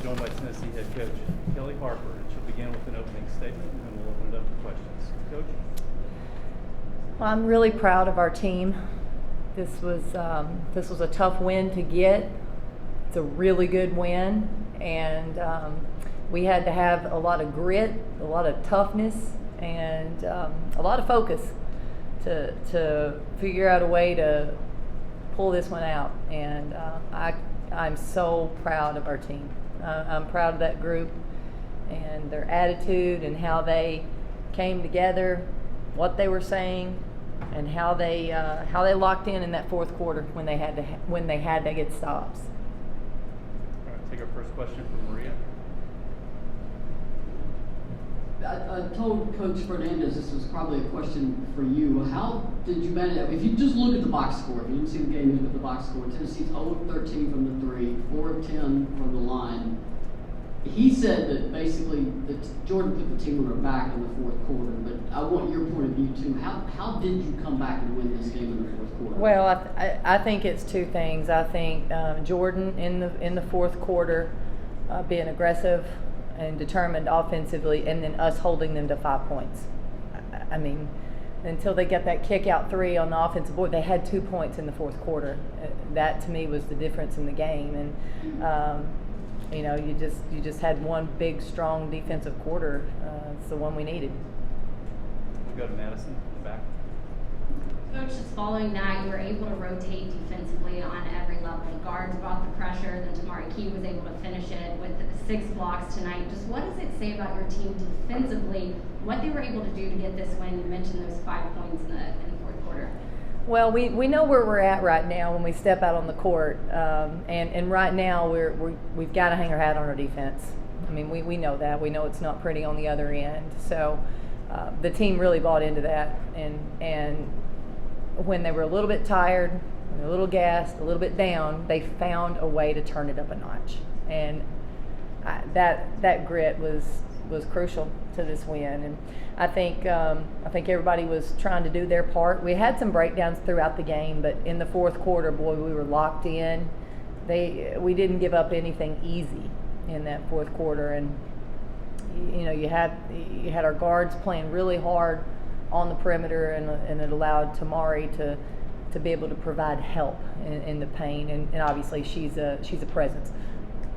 joined by Tennessee head coach Kellie Harper, and she'll begin with an opening statement, and then we'll open it up to questions. Coach? Well, I'm really proud of our team. This was a tough win to get. It's a really good win, and we had to have a lot of grit, a lot of toughness, and a lot of focus to figure out a way to pull this one out. And I'm so proud of our team. I'm proud of that group and their attitude and how they came together, what they were saying, and how they locked in that fourth quarter when they had to get stops. All right, take our first question from Maria. I told Coach Fernandez this was probably a question for you. How did you manage? If you just look at the box score, if you didn't see the game, you look at the box score. Tennessee's 0-13 from the 3, 4-10 from the line. He said that basically that Jordan put the team on her back in the fourth quarter. But I want your point of view too. How did you come back and win this game in the fourth quarter? Well, I think it's two things. I think Jordan in the fourth quarter being aggressive and determined offensively, and then us holding them to 5 points. I mean, until they got that kick out 3 on the offensive board, they had 2 points in the fourth quarter. That to me was the difference in the game. And you just had one big, strong defensive quarter. It's the one we needed. We'll go to Madison in the back. Coach, just following that, you were able to rotate defensively on every level. Guards brought the pressure, then Tamari Key was able to finish it with 6 blocks tonight. Just what does it say about your team defensively, what they were able to do to get this win? You mentioned those 5 points in the fourth quarter. Well, we know where we're at right now when we step out on the court, and right now we've got to hang our hat on our defense. I mean, we know that. We know it's not pretty on the other end. So the team really bought into that, and when they were a little bit tired, a little gassed, a little bit down, they found a way to turn it up a notch, and that grit was crucial to this win. And I think everybody was trying to do their part. We had some breakdowns throughout the game, but in the fourth quarter, boy, we were locked in. We didn't give up anything easy in that fourth quarter, and you had our guards playing really hard on the perimeter, and it allowed Tamari to be able to provide help in the paint, and obviously she's a presence.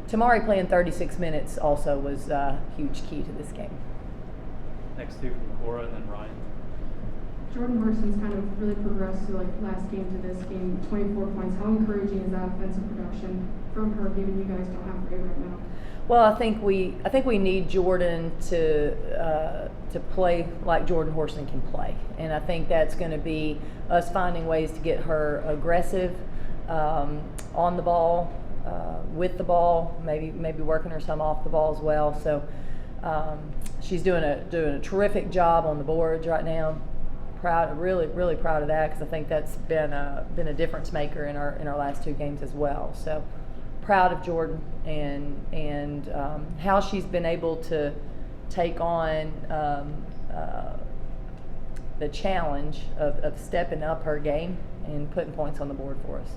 Tamari playing 36 minutes also was a huge key to this game. Next two from Cora and then Ryan. Jordan Hurston's kind of really progressed to last game to this game, 24 points. How encouraging is that offensive production from her, given you guys don't have Ray right now? Well, I think we need Jordan to play like Jordan Hurston can play, and I think that's going to be us finding ways to get her aggressive on the ball, with the ball, maybe working her some off the ball as well. So she's doing a terrific job on the boards right now. Really proud of that, because I think that's been a difference maker in our last 2 games as well. So proud of Jordan and how she's been able to take on the challenge of stepping up her game and putting points on the board for us.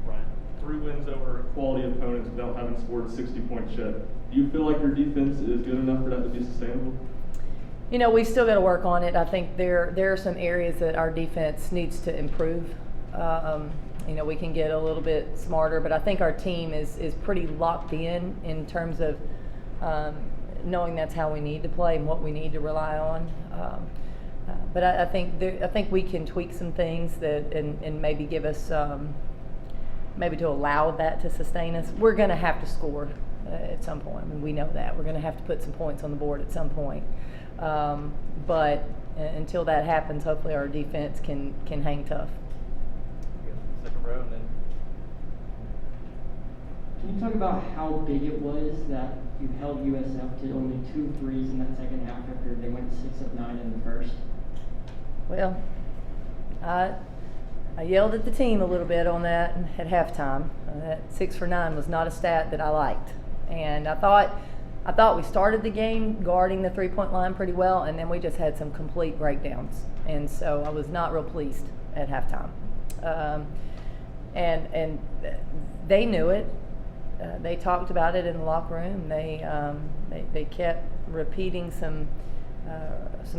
Ryan. 3 wins over quality opponents without having scored a 60-point yet. Do you feel like your defense is good enough for that to be sustainable? We've still got to work on it. I think there are some areas that our defense needs to improve. We can get a little bit smarter, but I think our team is pretty locked in terms of knowing that's how we need to play and what we need to rely on. But I think we can tweak some things that and maybe give us maybe to allow that to sustain us. We're going to have to score at some point. I mean, we know that we're going to have to put some points on the board at some point. But until that happens, hopefully our defense can hang tough. Second row, and then can you talk about how big it was that you held USF to only 2 threes in that second half after they went 6 of 9 in the first? Well, I yelled at the team a little bit on that at halftime. That 6 for 9 was not a stat that I liked, and I thought we started the game guarding the 3-point line pretty well, and then we just had some complete breakdowns, and so I was not real pleased at halftime. And they knew it. they talked about it in the locker room. They kept repeating some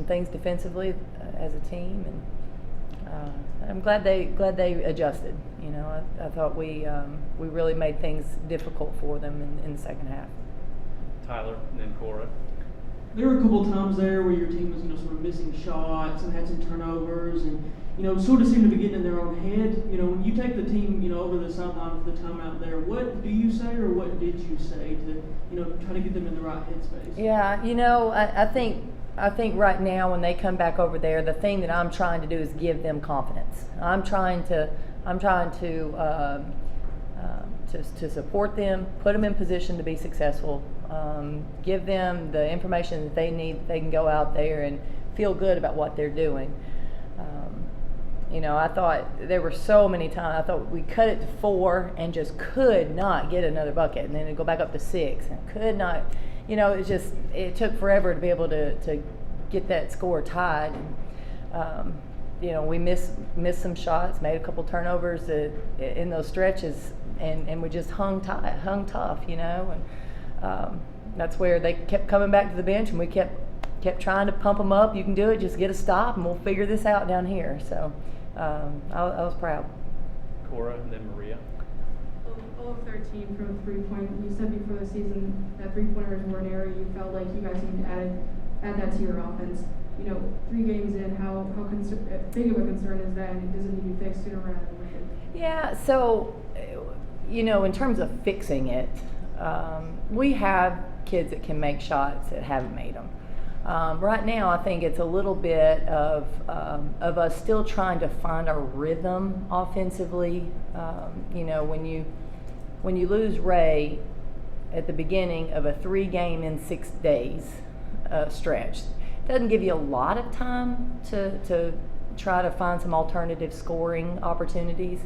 things defensively as a team, and I'm glad they adjusted. You know, I thought we really made things difficult for them in the second half. Tyler, and then Cora. There were a couple of times there where your team was, sort of missing shots and had some turnovers and, sort of seemed to be getting in their own head. When you take the team, over the sideline for the timeout there, what do you say or what did you say to, try to get them in the right headspace? Yeah, I think right now when they come back over there, the thing that I'm trying to do is give them confidence. I'm trying to support them, put them in position to be successful, give them the information that they need. They can go out there and feel good about what they're doing. I thought there were so many times I thought we cut it to 4 and just could not get another bucket, and then it'd go back up to 6 and could not. It took forever to be able to get that score tied. We missed some shots, made a couple turnovers in those stretches, and we just hung tough, and that's where they kept coming back to the bench, and we kept trying to pump them up. You can do it, just get a stop, and we'll figure this out down here. So I was proud. Cora, and then Maria. 0 of 13 from a three-point. You said before the season that three-pointers were an area you felt like you guys need to add that to your offense. 3 games in, how big of a concern is that, and does it need to be fixed sooner rather than later? Yeah, so, in terms of fixing it, we have kids that can make shots that haven't made them. Right now, I think it's a little bit of us still trying to find our rhythm offensively. When you lose Ray at the beginning of a 3-game in 6 days stretch, it doesn't give you a lot of time to try to find some alternative scoring opportunities.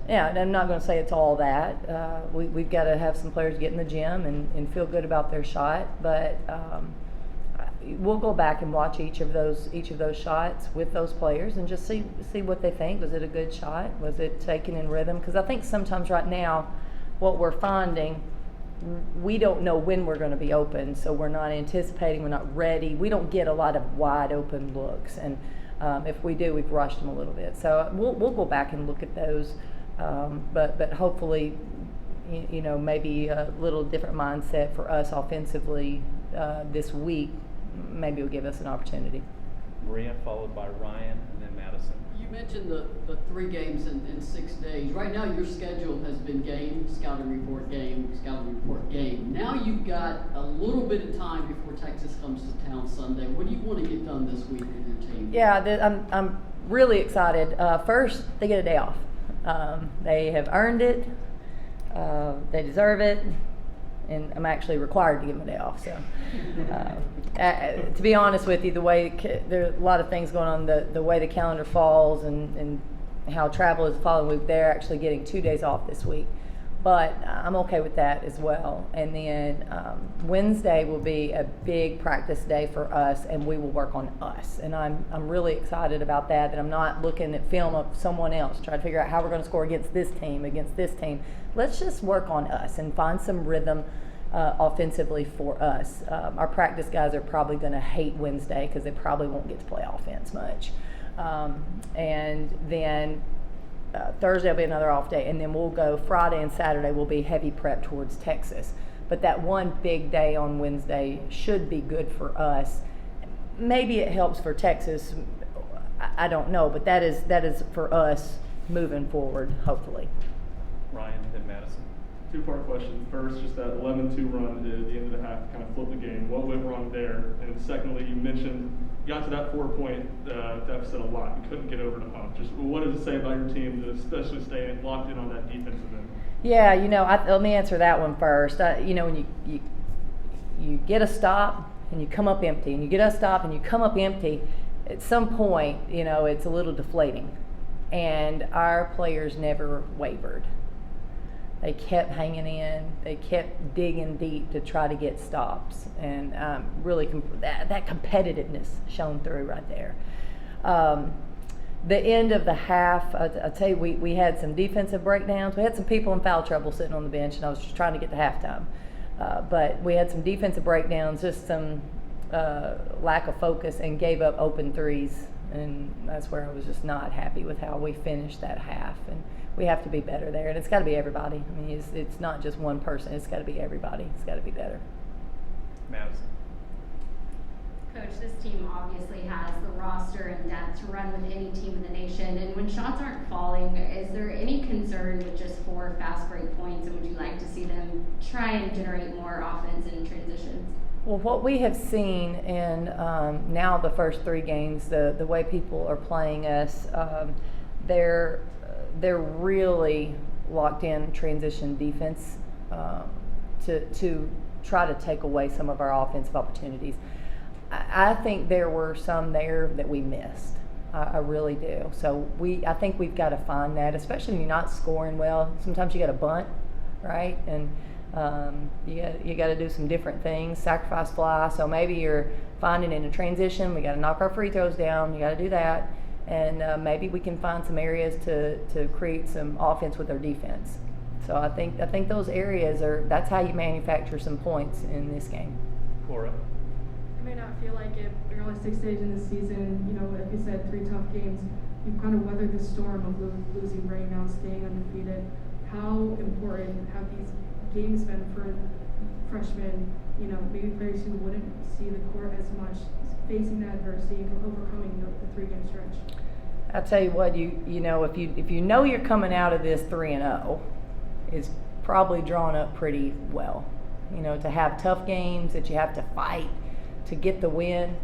And I'm not going to say it's all that. We've got to have some players get in the gym and feel good about their shot, but we'll go back and watch each of those shots with those players and just see what they think. Was it a good shot? Was it taken in rhythm? Because I think sometimes right now what we're finding, we don't know when we're going to be open, so we're not anticipating, we're not ready. We don't get a lot of wide open looks, and if we do, we've rushed them a little bit. So we'll go back and look at those, but hopefully, maybe a little different mindset for us offensively this week. Maybe will give us an opportunity. Maria, followed by Ryan, and then Madison. You mentioned the 3 games in 6 days. Right now your schedule has been game, scouting report, game, scouting report, game. Now you've got a little bit of time before Texas comes to town Sunday. What do you want to get done this week with your team? Yeah, I'm really excited. First, they get a day off. They have earned it. They deserve it. And I'm actually required to give them a day off. So, to be honest with you, the way there are a lot of things going on, the way the calendar falls and how travel is the following week, they're actually getting 2 days off this week. But I'm okay with that as well. And then Wednesday will be a big practice day for us, and we will work on us. And I'm really excited about that. That I'm not looking at film of someone else, trying to figure out how we're going to score against this team. Let's just work on us and find some rhythm offensively for us. Our practice guys are probably going to hate Wednesday because they probably won't get to play offense much. And then Thursday will be another off day, and then we'll go Friday and Saturday will be heavy prep towards Texas. But that one big day on Wednesday should be good for us. Maybe it helps for Texas. I don't know, but that is for us moving forward, hopefully. Ryan, then Madison. 2-part question. First, just that 11-2 run at the end of the half kind of flipped the game. What went wrong there? And secondly, you mentioned you got to that 4-point deficit a lot. You couldn't get over the hump. Just what does it say about your team to especially stay locked in on that defensive end? Yeah, let me answer that one first. When you get a stop and you come up empty, and you get a stop and you come up empty, at some point, it's a little deflating. And our players never wavered. They kept hanging in. They kept digging deep to try to get stops, and really that competitiveness shone through right there. the end of the half, I tell you, we had some defensive breakdowns. We had some people in foul trouble sitting on the bench, and I was just trying to get to halftime. But we had some defensive breakdowns, just some lack of focus, and gave up open threes. And that's where I was just not happy with how we finished that half. And we have to be better there. And it's got to be everybody. I mean, it's not just one person. It's got to be everybody. It's got to be better. Madison. Coach, this team obviously has the roster and depth to run with any team in the nation. And when shots aren't falling, is there any concern with just 4 fast break points? And would you like to see them try and generate more offense in transitions? Well, what we have seen in now the first 3 games, the way people are playing us, they're really locked in transition defense to try to take away some of our offensive opportunities. I think there were some there that we missed. I really do. So I think we've got to find that, especially when you're not scoring well. Sometimes you got to bunt, right? And you got to do some different things, sacrifice fly. So maybe you're finding in a transition, we got to knock our free throws down. You got to do that, and maybe we can find some areas to create some offense with our defense. So I think those areas that's how you manufacture some points in this game. Cora. It may not feel like it, but you're only 6 days in the season. You know, like you said, 3 tough games. You've kind of weathered the storm of losing right now, staying undefeated. How important have these games been for freshmen, you know, maybe players who wouldn't see the court as much, facing that adversity and overcoming the 3-game stretch? I'll tell you what, you know, if you know you're coming out of this 3-0, it's probably drawn up pretty well. You know, to have tough games that you have to fight to get the win.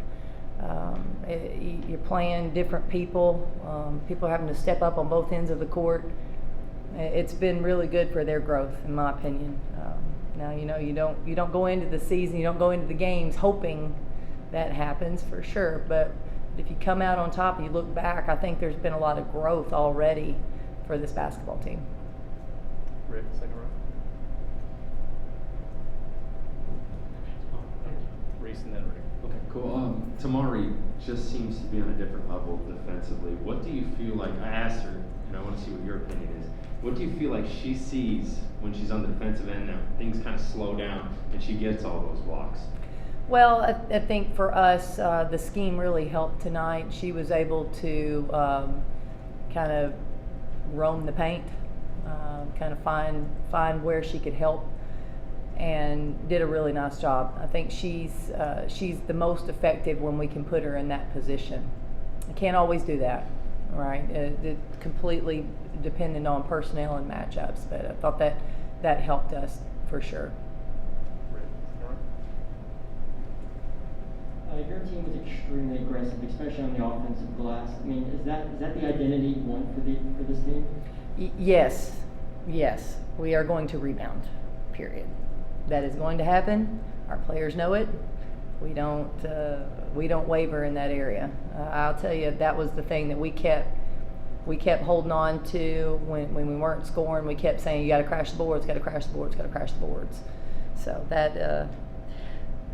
You're playing different people. People having to step up on both ends of the court. It's been really good for their growth, in my opinion. Now, you know, you don't go into the season, you don't go into the games hoping that happens for sure. But if you come out on top and you look back, I think there's been a lot of growth already for this basketball team. Rick, second row. Reese and then Rick. Okay, cool. Tamari just seems to be on a different level defensively. What do you feel like, I asked her, and I want to see what your opinion is, what do you feel like she sees when she's on the defensive end now? Things kind of slow down and she gets all those blocks. Well, I think for us, the scheme really helped tonight. She was able to kind of roam the paint, kind of find where she could help, and did a really nice job. I think she's the most effective when we can put her in that position. I can't always do that, right? It's completely dependent on personnel and matchups, but I thought that helped us for sure. Rick, second row. Your team was extremely aggressive, especially on the offensive glass. I mean, is that the identity you want for this team? Yes, we are going to rebound. Period. That is going to happen. Our players know it. We don't waver in that area. I'll tell you, that was the thing that we kept holding on to when we weren't scoring. We kept saying, you got to crash the boards, got to crash the boards, got to crash the boards. So that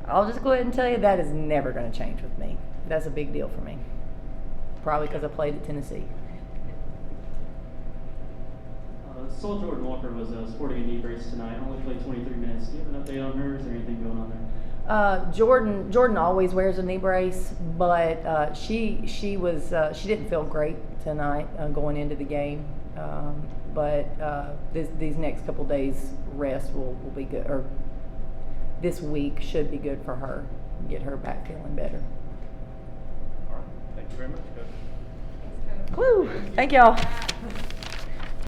I'll just go ahead and tell you, that is never going to change with me. That's a big deal for me. Probably because I played at Tennessee. Saw Jordan Walker was sporting a knee brace tonight. Only played 23 minutes. Do you have an update on her? Is there anything going on there? Jordan always wears a knee brace, but she didn't feel great tonight going into the game. But these next couple days rest will be good, or this week should be good for her. Get her back feeling better. All right. Thank you very much, Coach. Woo! Thank y'all.